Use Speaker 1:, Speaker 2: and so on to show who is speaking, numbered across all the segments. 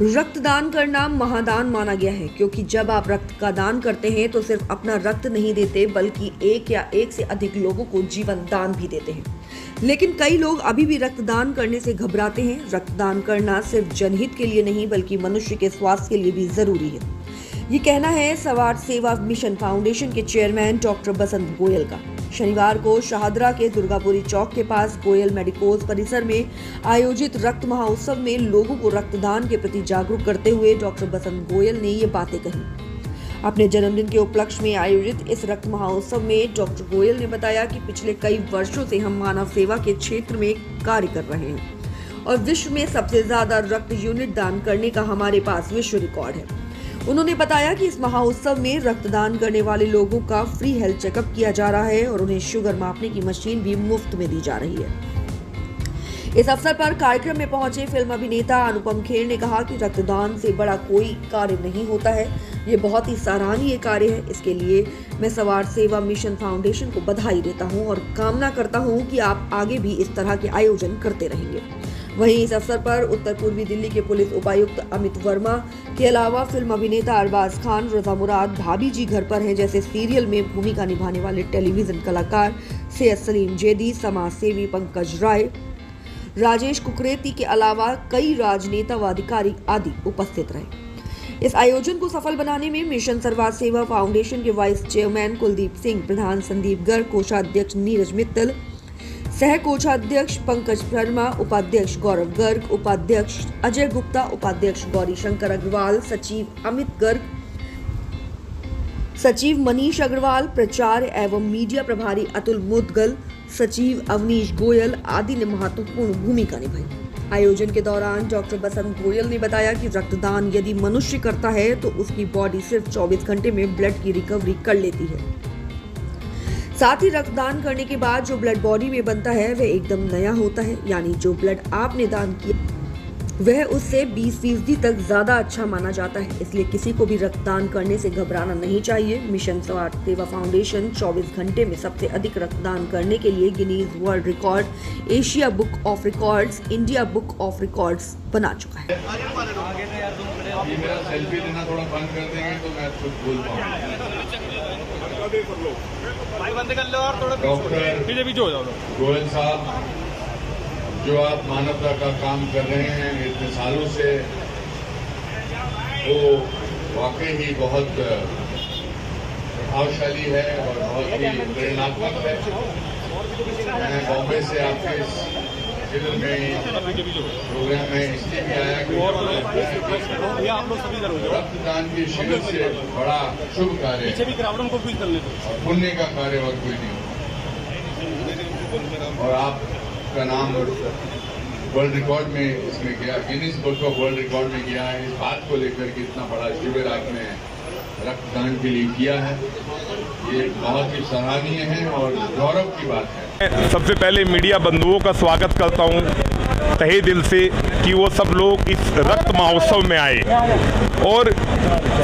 Speaker 1: रक्तदान करना महादान माना गया है, क्योंकि जब आप रक्त का दान करते हैं तो सिर्फ अपना रक्त नहीं देते बल्कि एक या एक से अधिक लोगों को जीवन दान भी देते हैं। लेकिन कई लोग अभी भी रक्तदान करने से घबराते हैं। रक्तदान करना सिर्फ जनहित के लिए नहीं बल्कि मनुष्य के स्वास्थ्य के लिए भी जरूरी है। ये कहना है समाज सेवा मिशन फाउंडेशन के चेयरमैन डॉक्टर बसंत गोयल का। शनिवार को शाहदरा के दुर्गापुरी चौक के पास गोयल मेडिकोज परिसर में आयोजित रक्त महोत्सव में लोगों को रक्तदान के प्रति जागरूक करते हुए डॉक्टर बसंत गोयल ने ये बातें कही। अपने जन्मदिन के उपलक्ष्य में आयोजित इस रक्त महोत्सव में डॉक्टर गोयल ने बताया कि पिछले कई वर्षों से हम मानव सेवा के क्षेत्र में कार्य कर रहे हैं और विश्व में सबसे ज्यादा रक्त यूनिट दान करने का हमारे पास विश्व रिकॉर्ड है। उन्होंने बताया कि इस महोत्सव में रक्तदान करने वाले लोगों का फ्री हेल्थ चेकअप किया जा रहा है और उन्हें शुगर मापने की मशीन भी मुफ्त में दी जा रही है। इस अवसर पर कार्यक्रम में पहुंचे फिल्म अभिनेता अनुपम खेर ने कहा कि रक्तदान से बड़ा कोई कार्य नहीं होता है, ये बहुत ही सराहनीय कार्य है। इसके लिए मैं समाज सेवा मिशन फाउंडेशन को बधाई देता हूं और कामना करता हूं कि आप आगे भी इस तरह के आयोजन करते रहेंगे। वहीं इस अवसर पर उत्तर पूर्वी दिल्ली के पुलिस उपायुक्त अमित वर्मा के अलावा फिल्म अभिनेता अरबाज खान, रजा मुराद, भाभी जी घर पर हैं जैसे सीरियल में भूमिका निभाने वाले टेलीविजन कलाकार सैयद सलीम जैदी, समाज सेवी पंकज राय, राजेश कुकरेती के अलावा कई राजनेता व अधिकारी आदि उपस्थित रहे। इस आयोजन को सफल बनाने में मिशन समाज सेवा फाउंडेशन के वाइस चेयरमैन कुलदीप सिंह, प्रधान संदीप गर्ग, कोषाध्यक्ष नीरज मित्तल, सह कोषाध्यक्ष पंकज शर्मा, उपाध्यक्ष गौरव गर्ग, उपाध्यक्ष अजय गुप्ता, उपाध्यक्ष गौरी शंकर अग्रवाल, सचिव अमित गर्ग, सचिव मनीष अग्रवाल, प्रचार एवं मीडिया प्रभारी अतुल मुदगल, सचिव अवनीश गोयल आदि ने महत्वपूर्ण भूमिका निभाई। आयोजन के दौरान डॉक्टर बसंत गोयल ने बताया कि रक्तदान यदि मनुष्य करता है तो उसकी बॉडी सिर्फ 24 घंटे में ब्लड की रिकवरी कर लेती है। साथ ही रक्तदान करने के बाद जो ब्लड बॉडी में बनता है वह एकदम नया होता है, यानी जो ब्लड आपने दान किया वह उससे 20% तक ज्यादा अच्छा माना जाता है। इसलिए किसी को भी रक्तदान करने से घबराना नहीं चाहिए। मिशन समाज सेवा फाउंडेशन 24 घंटे में सबसे अधिक रक्तदान करने के लिए Guinness world record, Asia book of records, India book of records बना चुका है।
Speaker 2: गोयल साहब, जो आप मानवता का काम कर रहे हैं इतने सालों से, वो वाकई ही बहुत प्रभावशाली है और बहुत ही प्रेरणात्मक है। मैं बॉम्बे से आपके शिविर में प्रोग्राम में इसलिए भी आया कि रक्तदान के शिविर से बड़ा शुभ कार्य है और पुण्य का कार्य और कोई नहीं। और आपका नाम वर्ल्ड रिकॉर्ड में इसमें गया, Guinness book of world record में गया है। इस बात को लेकर के इतना बड़ा शिविर आपने रक्तदान के लिए किया है, ये बहुत ही सराहनीय है और गौरव की बात है।
Speaker 3: सबसे पहले मीडिया बंधुओं का स्वागत करता हूं तहे दिल से कि वो सब लोग इस रक्त महोत्सव में आए और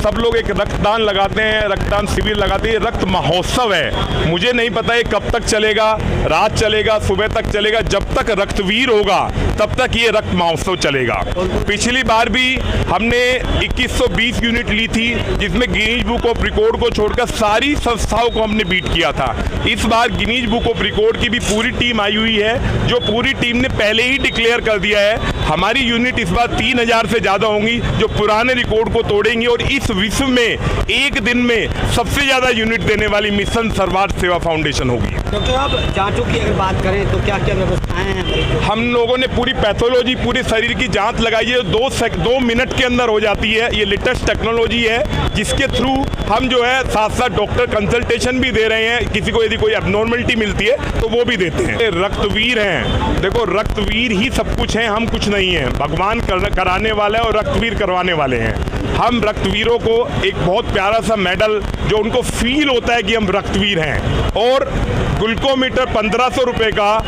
Speaker 3: सब लोग एक रक्तदान लगाते हैं, रक्तदान शिविर लगाते हैं। रक्त महोत्सव है, मुझे नहीं पता है कब तक चलेगा, रात चलेगा, सुबह तक चलेगा। जब तक रक्तवीर होगा तब तक ये रक्त महोत्सव चलेगा। पिछली बार भी हमने 2120 यूनिट ली थी, जिसमें गिनीज बुक ऑफ रिकॉर्ड को छोड़कर सारी संस्थाओं को हमने बीट किया था। इस बार गिनीज बुक ऑफ रिकॉर्ड की भी पूरी टीम आई हुई है, जो पूरी टीम ने पहले ही डिक्लेयर कर दिया है हमारी यूनिट इस बार 3000 से ज्यादा होंगी, जो पुराने रिकॉर्ड को तोड़ेंगी और इस विश्व में एक दिन में सबसे ज्यादा यूनिट देने वाली मिशन समाज सेवा फाउंडेशन होगी।
Speaker 4: डॉक्टर साहब, जांचों की अगर बात करें तो क्या क्या व्यवस्थाएं हैं?
Speaker 3: हम लोगों ने पूरी पैथोलॉजी, पूरे शरीर की जांच लगाई है, 2 मिनट के अंदर हो जाती है। ये लेटेस्ट टेक्नोलॉजी है जिसके थ्रू हम जो है साथ साथ डॉक्टर कंसल्टेशन भी दे रहे हैं। किसी को यदि कोई एबनॉर्मलिटी मिलती है तो वो भी देते हैं। रक्तवीर हैं, देखो रक्तवीर ही सब कुछ है, हम कुछ नहीं है। भगवान कराने वाले और रक्तवीर करवाने वाले हैं। हम रक्तवीरों को एक बहुत प्यारा सा मेडल, जो उनको फील होता है कि हम रक्तवीर हैं, और ग्लूकोमीटर 1500 रुपये का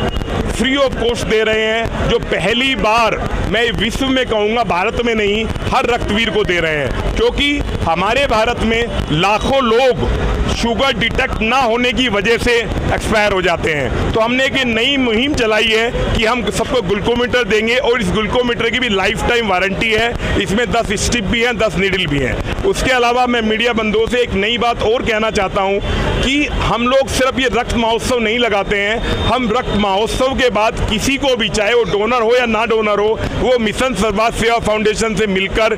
Speaker 3: फ्री ऑफ कॉस्ट दे रहे हैं, जो पहली बार मैं विश्व में कहूँगा, भारत में नहीं, हर रक्तवीर को दे रहे हैं। क्योंकि हमारे भारत में लाखों लोग शुगर डिटेक्ट ना होने की वजह से एक्सपायर हो जाते हैं। तो हमने एक नई मुहिम चलाई है कि हम सबको ग्लूकोमीटर देंगे और इस ग्लूकोमीटर की भी लाइफ टाइम वारंटी है। इसमें 10 स्ट्रिप भी हैं, 10 नीडल भी हैं। उसके अलावा मैं मीडिया बंधुओं से एक नई बात और कहना चाहता हूं कि हम लोग सिर्फ ये रक्त महोत्सव नहीं लगाते हैं, हम रक्त महोत्सव के बाद किसी को भी, चाहे वो डोनर हो या ना डोनर हो, वो मिशन सर्वभारत सेवा फाउंडेशन से मिलकर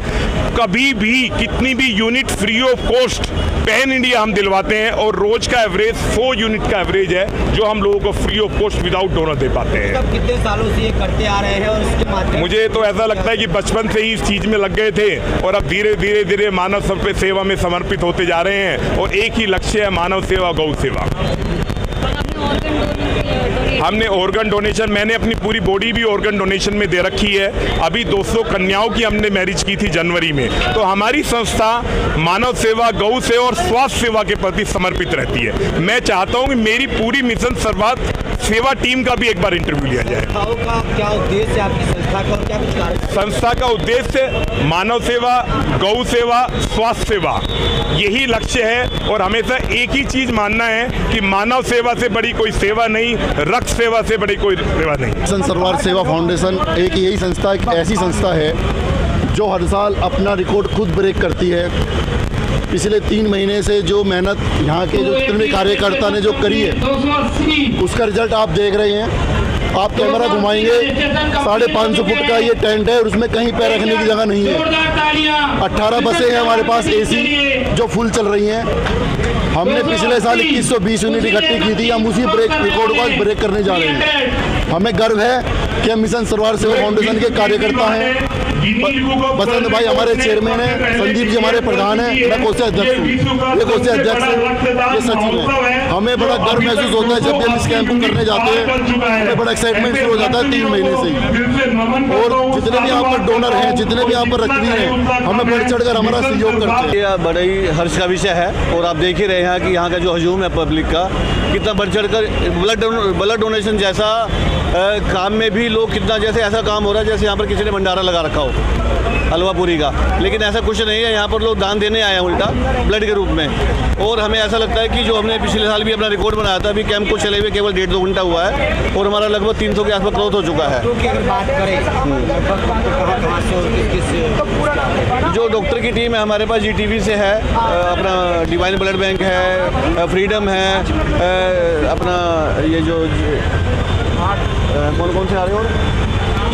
Speaker 3: कभी भी कितनी भी unit free of cost pan India हम दिलवाते हैं। और रोज का एवरेज 4 यूनिट का एवरेज है जो हम लोगों को free of cost without donor दे पाते हैं।
Speaker 4: तब कितने सालों से ये करते आ रहे हैं और इसके माध्यम
Speaker 3: मुझे तो ऐसा लगता है कि बचपन से ही इस चीज में लग गए थे और अब धीरे धीरे मानव सेवा में समर्पित होते जा रहे हैं। और एक ही लक्ष्य है, मानव सेवा, गौ सेवा। हमने ऑर्गन डोनेशन, मैंने अपनी पूरी बॉडी भी ऑर्गन डोनेशन में दे रखी है। अभी 200 कन्याओं की हमने मैरिज की थी जनवरी में। तो हमारी संस्था मानव सेवा, गौ सेवा और स्वास्थ्य सेवा के प्रति समर्पित रहती है। मैं चाहता हूं कि मेरी पूरी मिशन सर्वभारत सेवा टीम का भी एक बार इंटरव्यू लिया जाए।
Speaker 4: का क्या उद्देश्य है आपकी संस्था का, क्या कुछ कार्य?
Speaker 3: संस्था का उद्देश्य मानव सेवा, गौ सेवा, स्वास्थ्य सेवा, यही लक्ष्य है। और हमेशा एक ही चीज मानना है कि मानव सेवा से बड़ी कोई सेवा नहीं, रक्त सेवा से बड़ी कोई सेवा नहीं।
Speaker 5: मिशन सर्वभारत सेवा फाउंडेशन एक यही संस्था, एक ऐसी संस्था है जो हर साल अपना रिकॉर्ड खुद ब्रेक करती है। पिछले 3 महीने से जो मेहनत यहाँ के जो जितने कार्यकर्ता ने जो करी है, उसका रिजल्ट आप देख रहे हैं। आप कैमरा घुमाएंगे, 550 फुट का ये टेंट है और उसमें कहीं पैर रखने की जगह नहीं है। 18 बसें हैं हमारे पास एसी जो फुल चल रही हैं। हमने पिछले साल 2120 यूनिट इकट्ठी की थी। हम उसी रिकॉर्ड को आज ब्रेक करने जा रहे हैं। हमें गर्व है कि हम मिशन सर्वभारत सेवा फाउंडेशन के कार्यकर्ता हैं। बसंत भाई हमारे चेयरमैन हैं, संदीप जी हमारे प्रधान हैं, मैं कोषाध्यक्ष अध्यक्ष हूँ, ये कोषाध्यक्ष है, ये सचिव है। हमें बड़ा गर्व महसूस होता है जब हम इस कैंप को करने जाते हैं। हमें बड़ा एक्साइटमेंट शुरू हो जाता है 3 महीने से ही। और जितने भी यहाँ पर डोनर हैं, जितने भी यहाँ पर रक्तदाता हैं, हमें बढ़ चढ़ कर हमारा सहयोग करते हैं।
Speaker 6: ये बड़ा ही हर्ष का विषय है और आप देख ही रहे हैं कि यहाँ का जो हजूम है पब्लिक का, कितना बढ़ चढ़ कर ब्लड डोनेशन जैसा काम में भी लोग कितना, जैसे ऐसा काम हो रहा है जैसे यहाँ पर किसी ने भंडारा लगा रखा हो हलवा पूरी का। लेकिन ऐसा कुछ नहीं है, यहाँ पर लोग दान देने आए हैं उल्टा ब्लड के रूप में। और हमें ऐसा लगता है कि जो हमने पिछले साल भी अपना रिकॉर्ड बनाया था, अभी कैंप को चले हुए केवल 1.5-2 घंटा हुआ है और हमारा लगभग 300 के आसपास क्रॉस हो चुका है।
Speaker 4: अगर बात करें
Speaker 6: जो डॉक्टर की टीम है हमारे पास, GTV से है, अपना डिवाइन ब्लड बैंक है, फ्रीडम है, अपना ये जो कौन कौन से आ रहे हो।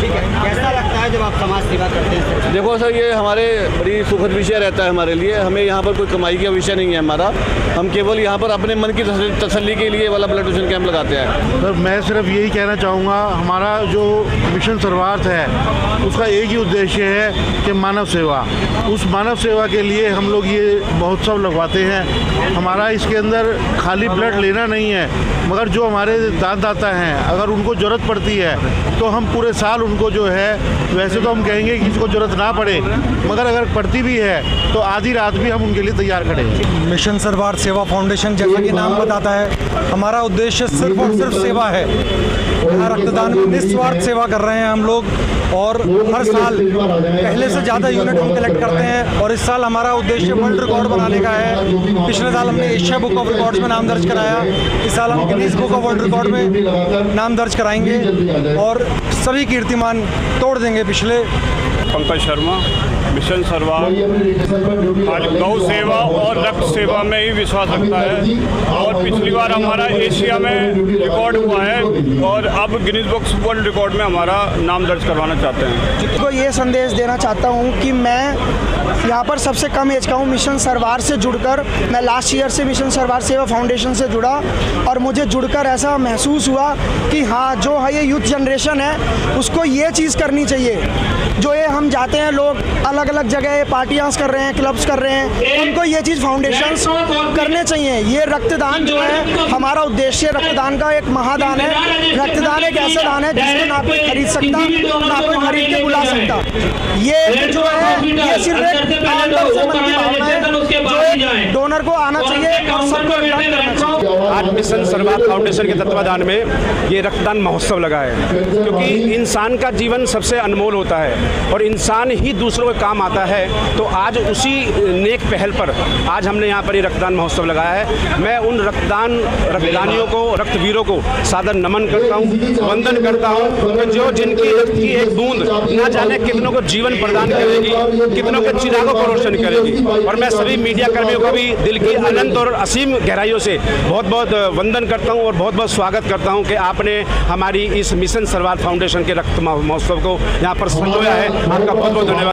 Speaker 4: ठीक है, कैसा लगता है जब आप समाज सेवा करते हैं?
Speaker 6: देखो सर, ये हमारे बड़ी सुखद विषय रहता है हमारे लिए। हमें यहाँ पर कोई कमाई का विषय नहीं है हमारा। हम केवल यहाँ पर अपने मन की तसल्ली के लिए वाला ब्लड डोनेशन कैंप लगाते हैं।
Speaker 7: सर मैं सिर्फ यही कहना चाहूँगा, हमारा जो मिशन सर्वभारत है उसका एक ही उद्देश्य है कि मानव सेवा। उस मानव सेवा के लिए हम लोग ये महोत्सव लगवाते हैं। हमारा इसके अंदर खाली ब्लड लेना नहीं है, मगर जो हमारे दानदाता हैं अगर उनको ज़रूरत पड़ती है तो हम पूरे साल उनको जो है, वैसे तो हम कहेंगे कि इसको ज़रूरत ना पड़े, मगर अगर पड़ती भी है तो आधी रात भी हम उनके लिए तैयार खड़े हैं।
Speaker 8: मिशन सर्वभारत सेवा फाउंडेशन जैसा कि नाम बताता है, हमारा उद्देश्य सिर्फ और सिर्फ सेवा है। यहाँ रक्तदान में निस्वार्थ सेवा कर रहे हैं हम लोग और हर साल पहले से ज़्यादा यूनिट हम कलेक्ट करते हैं। और इस साल हमारा उद्देश्य वर्ल्ड रिकॉर्ड बनाने का है। पिछले साल हमने एशिया बुक ऑफ रिकॉर्ड्स में नाम दर्ज कराया, इस साल हम Guinness book of world record में नाम दर्ज कराएंगे और सभी कीर्तिमान तोड़ देंगे। पिछले
Speaker 9: पंकज शर्मा, मिशन सर्वभारत आज गौ सेवा और रक्त सेवा में ही विश्वास रखता है और पिछली बार हमारा एशिया में रिकॉर्ड हुआ है और अब गिनीज बुक वर्ल्ड रिकॉर्ड में हमारा नाम दर्ज करवाना चाहते हैं।
Speaker 10: को ये संदेश देना चाहता हूँ कि मैं यहाँ पर सबसे कम एज का हूँ। मिशन सर्वभारत से जुड़कर मैं लास्ट ईयर से मिशन सर्वभारत सेवा फाउंडेशन से जुड़ा और मुझे जुड़कर ऐसा महसूस हुआ कि हाँ, जो है ये यूथ जनरेशन है उसको ये चीज़ करनी चाहिए। जो ये हम जाते हैं लोग अलग अलग जगह पार्टियाँ कर रहे हैं, क्लब्स कर रहे हैं, उनको ये चीज़ फाउंडेशंस करने चाहिए। ये रक्तदान जो है हमारा उद्देश्य, रक्तदान का एक महादान है। रक्तदान एक ऐसा दान है जिसको ना कोई खरीद सकता, ना कोई खरीद के बुला सकता। ये जो है ये सिर्फ एक अंदर से मन की भावना है। जो डोनर को आना चाहिए और सबको रक्तदान करना चाहिए।
Speaker 11: आज मिशन सर्वात फाउंडेशन के तत्वाधान में ये रक्तदान महोत्सव लगा है, क्योंकि इंसान का जीवन सबसे अनमोल होता है और इंसान ही दूसरों के काम आता है। तो आज उसी नेक पहल पर आज हमने यहाँ पर ये रक्तदान महोत्सव लगाया है। मैं उन रक्तदानियों को, रक्तवीरों को सादर नमन करता हूँ, वंदन करता हूँ कि जो जिनकी रक्त की एक बूंद ना जाने कितनों को जीवन प्रदान करेगी, कितनों के चिरागों को रोशन करेगी। और मैं सभी मीडिया कर्मियों को भी दिल की अनंत और असीम गहराइयों से बहुत बहुत वंदन करता हूं और बहुत बहुत स्वागत करता हूं कि आपने हमारी इस मिशन सर्वात फाउंडेशन के रक्त महोत्सव को यहां पर संजोया है। आपका बहुत बहुत धन्यवाद।